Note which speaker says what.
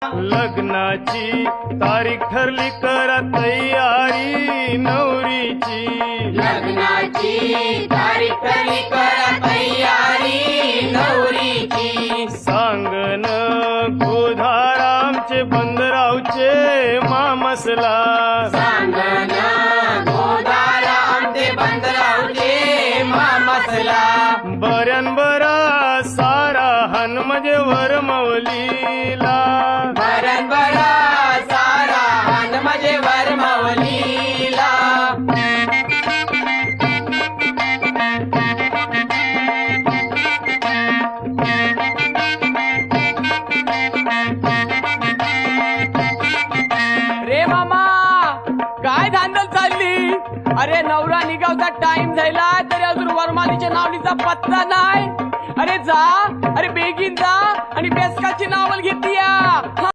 Speaker 1: लग्नाची तारीख ठरली करा तयारी नवरीची
Speaker 2: लग्नाची तारीख ठरली करा तयारी नवरीची
Speaker 1: सांगन गोधारामचे बंदरावचे मामसला
Speaker 2: सांगना गोदारा आमचे बंदरावचे मामसला
Speaker 1: बऱ्यान बरा सारा हन म्हणजे वरमवलीला
Speaker 2: बरन बरा सारा हन म्हणजे वरमवलीला
Speaker 3: रे मामा काय धांदल चालली? अरे नवरा निघावचा टाइम झाला तरी अजून वरमालीच्या नावलीचा पत्ता नाही. अरे जा, अरे बेगीन जा आणि बेसकाची नावल घेतली.